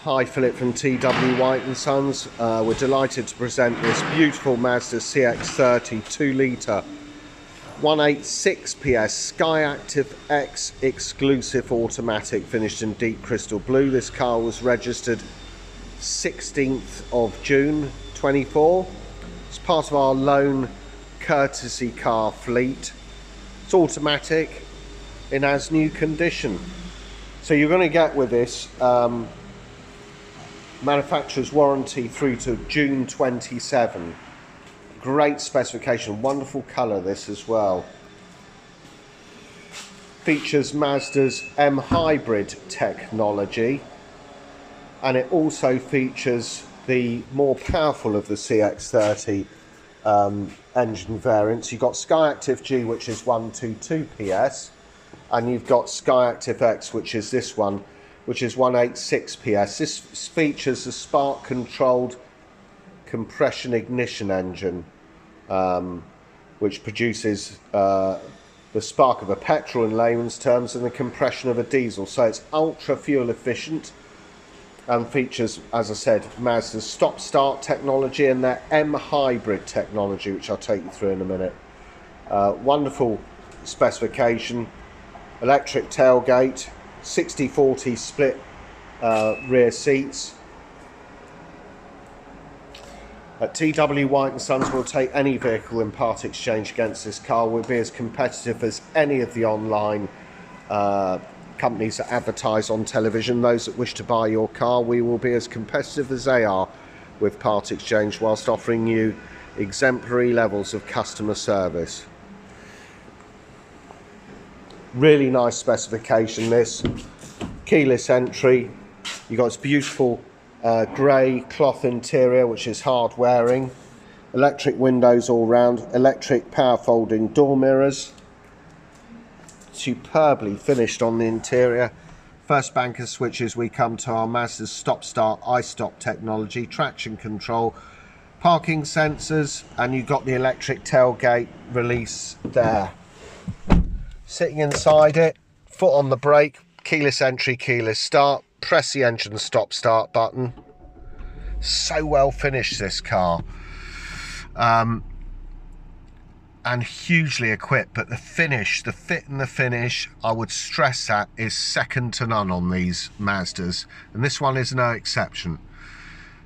Hi, Philip from TW White & Sons. We're delighted to present this beautiful Mazda CX-30 2 litre 186 PS SKYACTIV X exclusive automatic finished in deep crystal blue. This car was registered 16th of June 24. It's part of our lone courtesy car fleet. It's automatic in as new condition. So you're going to get with this manufacturer's warranty through to June 27. Great specification, wonderful colour this as well. Features Mazda's MHEV technology, and it also features the more powerful of the CX-30 engine variants. You've got SKYACTIV G, which is 122 PS, and you've got SKYACTIV X, which is this one, which is 186 PS. This features a spark controlled compression ignition engine, which produces the spark of a petrol in layman's terms and the compression of a diesel. So it's ultra fuel efficient and features, as I said, Mazda's stop start technology and their MHEV technology, which I'll take you through in a minute. Wonderful specification. Electric tailgate, 60/40 split rear seats. At TW White & Sons, we'll take any vehicle in part exchange against this car. We'll be as competitive as any of the online companies that advertise on television. Those that wish to buy your car, we will be as competitive as they are with part exchange, whilst offering you exemplary levels of customer service. Really nice specification this. Keyless entry. You've got this beautiful grey cloth interior, which is hard wearing. Electric windows all round. Electric power folding door mirrors. Superbly finished on the interior. First banker switches, we come to our Mazda's stop start I-stop technology, traction control, parking sensors, and you've got the electric tailgate release there. Sitting inside it, foot on the brake, keyless entry, keyless start, press the engine stop start button. So well finished this car, and hugely equipped, but the finish, the fit and the finish, I would stress that, is second to none on these Mazdas, and this one is no exception.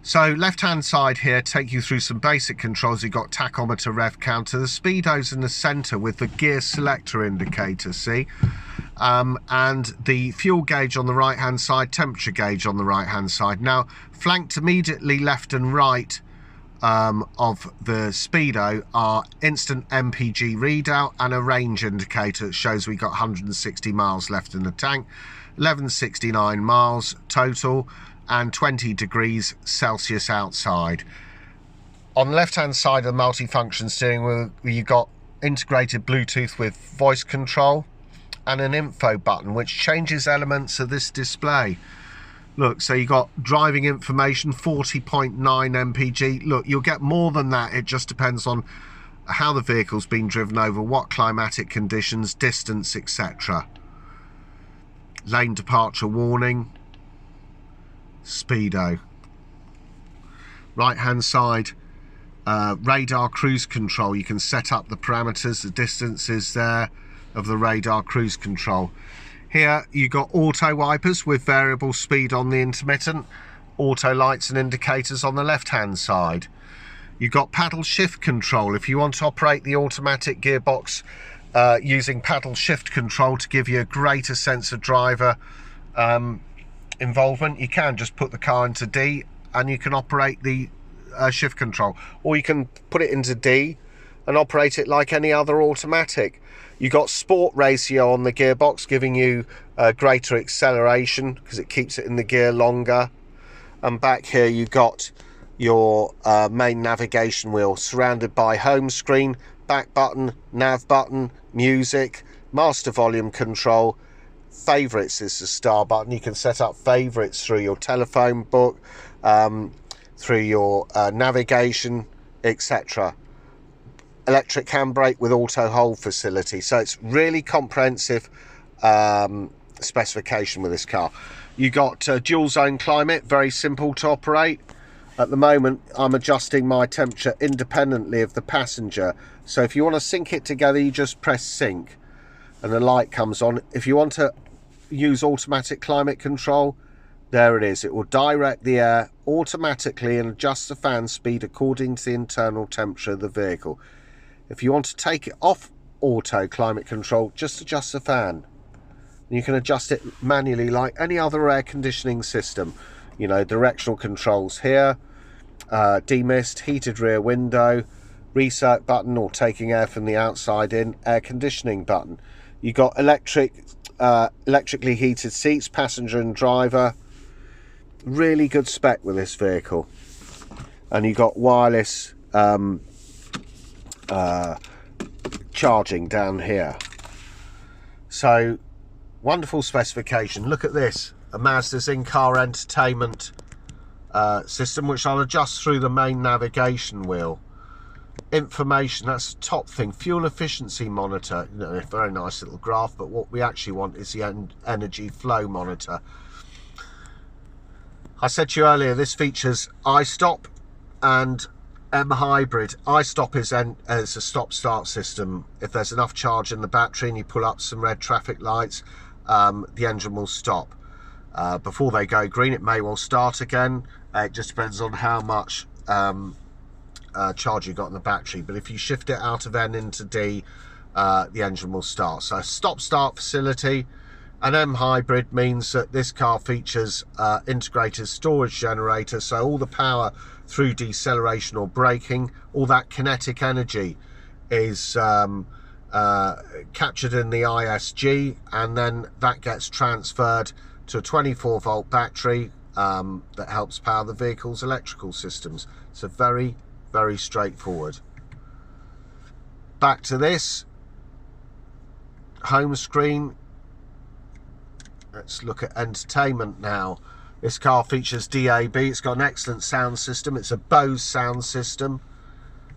So left hand side here, take you through some basic controls. You've got tachometer, rev counter, the speedo's in the centre with the gear selector indicator, see? And the fuel gauge on the right hand side, temperature gauge on the right hand side. Now flanked immediately left and right of the speedo are instant MPG readout and a range indicator that shows we got 160 miles left in the tank, 1169 miles total, and 20 degrees Celsius outside. On the left hand side of the multifunction steering wheel, you've got integrated Bluetooth with voice control and an info button which changes elements of this display. Look, so you got driving information, 40.9 mpg. Look, you'll get more than that. It just depends on how the vehicle's been driven over, what climatic conditions, distance, etc. Lane departure warning. Speedo. Right hand side, radar cruise control. You can set up the parameters, the distances there of the radar cruise control. Here you got auto wipers with variable speed on the intermittent, auto lights and indicators on the left hand side. You've got paddle shift control if you want to operate the automatic gearbox using paddle shift control to give you a greater sense of driver involvement. You can just put the car into D and you can operate the shift control, or you can put it into D and operate it like any other automatic. You got sport ratio on the gearbox, giving you greater acceleration because it keeps it in the gear longer. And back here you got your main navigation wheel surrounded by home screen, back button, nav button, music, master volume control. Favorites is the star button. You can set up favorites through your telephone book, through your navigation, etc. Electric handbrake with auto hold facility. So it's really comprehensive specification with this car. You got dual zone climate, very simple to operate. At the moment I'm adjusting my temperature independently of the passenger, so if you want to sync it together you just press sync and the light comes on. If you want to use automatic climate control, there it is. It will direct the air automatically and adjust the fan speed according to the internal temperature of the vehicle. If you want to take it off auto climate control, just adjust the fan. You can adjust it manually like any other air conditioning system. You know, directional controls here, demist, heated rear window, recirc button or taking air from the outside in, air conditioning button. You got electrically heated seats, passenger and driver. Really good spec with this vehicle. And you got wireless charging down here. So wonderful specification. Look at this, a Mazda's in-car entertainment system, which I'll adjust through the main navigation wheel. Information, that's the top thing. Fuel efficiency monitor, you know, a very nice little graph, but what we actually want is the energy flow monitor. I said to you earlier, this features iStop and MHEV. iStop is a stop-start system. If there's enough charge in the battery and you pull up some red traffic lights, the engine will stop. Before they go green, it may well start again. It just depends on how much charge you got in the battery. But if you shift it out of N into D, the engine will start. So stop-start facility. An MHEV means that this car features integrated storage generator, so all the power through deceleration or braking, all that kinetic energy is captured in the ISG, and then that gets transferred to a 24-volt battery that helps power the vehicle's electrical systems. So very, very straightforward. Back to this home screen. Let's look at entertainment now. This car features DAB. It's got an excellent sound system. It's a Bose sound system.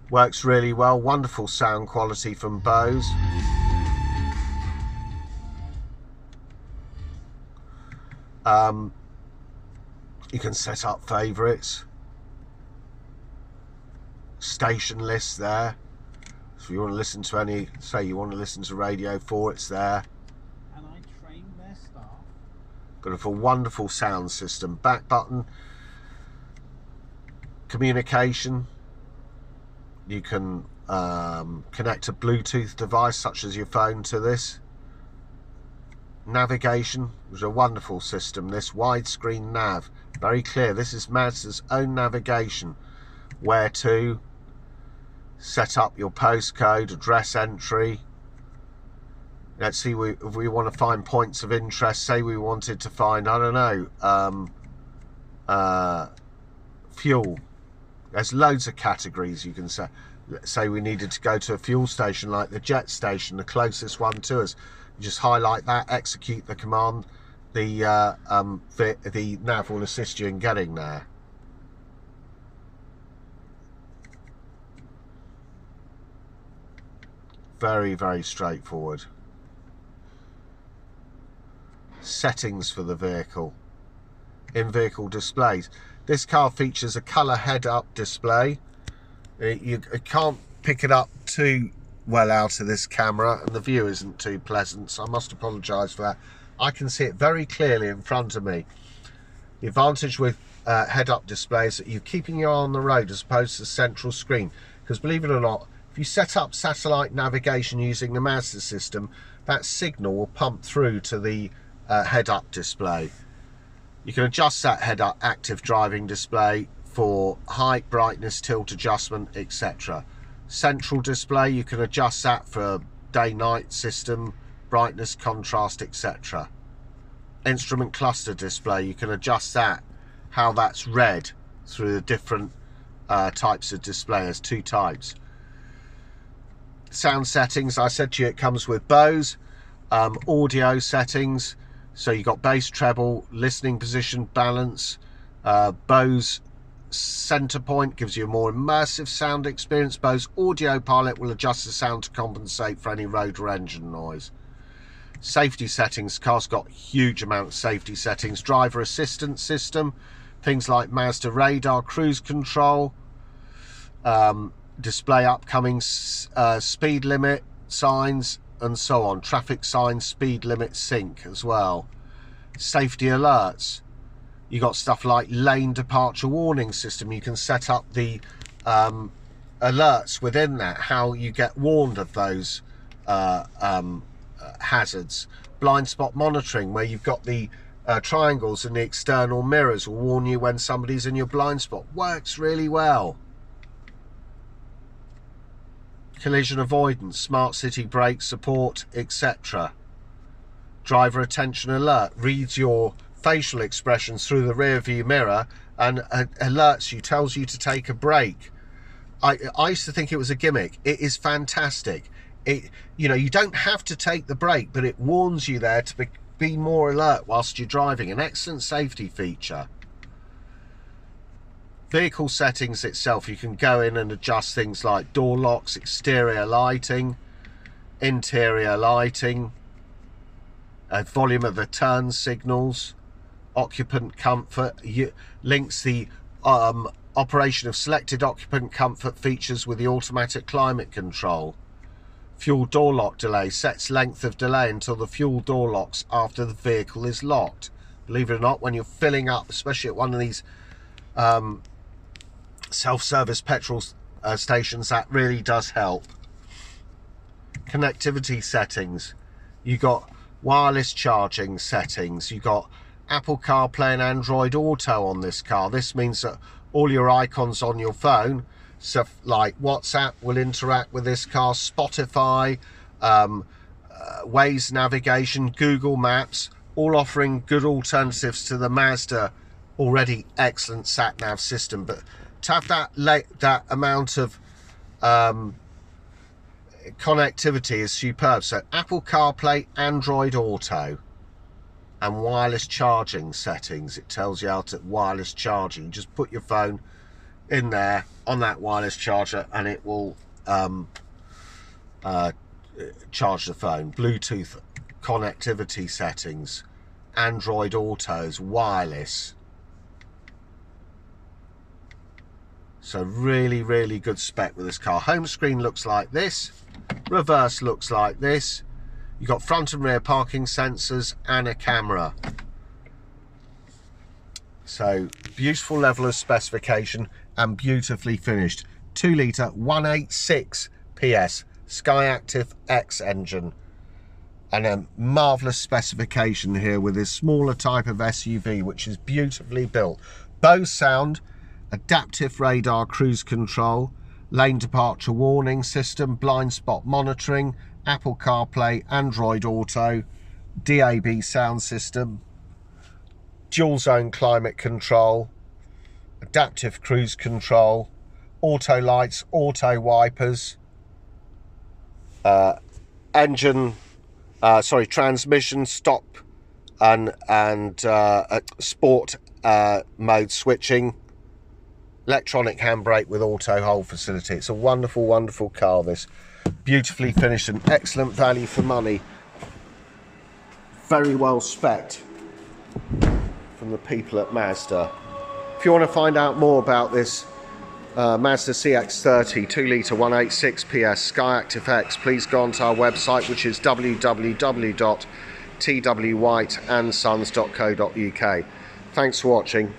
Works really well. Wonderful sound quality from Bose. You can set up favourites. Station list there. So if you want to listen to any, say you want to listen to Radio 4, it's there. Got a wonderful sound system. Back button, communication. You can connect a Bluetooth device such as your phone to this. Navigation, it was a wonderful system. This widescreen nav, very clear. This is Mazda's own navigation. Where to, set up your postcode, address entry. Let's see, if we want to find points of interest, say we wanted to find, I don't know, fuel. There's loads of categories you can say. Let's say we needed to go to a fuel station like the jet station, the closest one to us. You just highlight that, execute the command, the nav will assist you in getting there. Very, very straightforward. Settings for the vehicle, in-vehicle displays. This car features a colour head-up display. You can't pick it up too well out of this camera, and the view isn't too pleasant, so I must apologise for that. I can see it very clearly in front of me. The advantage with head-up displays is that you're keeping your eye on the road as opposed to the central screen, because believe it or not, if you set up satellite navigation using the Mazda system, that signal will pump through to the head-up display. You can adjust that head-up active driving display for height, brightness, tilt adjustment, etc. Central display, you can adjust that for day-night system, brightness, contrast, etc. Instrument cluster display, you can adjust that, how that's read through the different types of display. There's two types. Sound settings, I said to you it comes with Bose. Audio settings, so you got bass, treble, listening position, balance. Bose center point gives you a more immersive sound experience. Bose audio pilot will adjust the sound to compensate for any road or engine noise. Safety settings, car's got a huge amount of safety settings. Driver assistance system, things like Mazda radar, cruise control, display upcoming speed limit signs and so on. Traffic signs, speed limit sync as well. Safety alerts. You got stuff like lane departure warning system. You can set up the alerts within that, how you get warned of those hazards. Blind spot monitoring, where you've got the triangles and the external mirrors will warn you when somebody's in your blind spot. Works really well. Collision avoidance, smart city brake support, etc. Driver attention alert, reads your facial expressions through the rear view mirror and alerts you, tells you to take a break. I used to think it was a gimmick. It is fantastic. You know, you don't have to take the brake, but it warns you there to be more alert whilst you're driving. An excellent safety feature. Vehicle settings itself, you can go in and adjust things like door locks, exterior lighting, interior lighting, volume of the turn signals, occupant comfort. Links the operation of selected occupant comfort features with the automatic climate control. Fuel door lock delay, sets length of delay until the fuel door locks after the vehicle is locked. Believe it or not, when you're filling up, especially at one of these self-service petrol stations, that really does help. Connectivity settings, you got wireless charging settings, you got Apple CarPlay and Android Auto on this car. This means that all your icons on your phone, stuff like WhatsApp, will interact with this car. Spotify, Waze navigation, Google Maps, all offering good alternatives to the Mazda already excellent sat-nav system. But to have that amount of connectivity is superb. So Apple CarPlay, Android Auto, and wireless charging settings. It tells you how to wireless charging. You just put your phone in there on that wireless charger and it will charge the phone. Bluetooth connectivity settings, Android Autos, wireless. So really good spec with this car. Home screen looks like this, reverse looks like this. You've got front and rear parking sensors and a camera. So beautiful level of specification and beautifully finished. 2 litre 186 PS SKYACTIV X engine, and a marvellous specification here with this smaller type of SUV, which is beautifully built. Bose sound, adaptive radar cruise control, lane departure warning system, blind spot monitoring, Apple CarPlay, Android Auto, DAB sound system, dual zone climate control, adaptive cruise control, auto lights, auto wipers, transmission stop and sport mode switching, electronic handbrake with auto hold facility. It's a wonderful car, this. Beautifully finished and excellent value for money. Very well spec'd from the people at Mazda. If you want to find out more about this Mazda CX-30 2 litre 186 PS SKYACTIV X, please go onto our website, which is www.twhiteandsons.co.uk. Thanks for watching.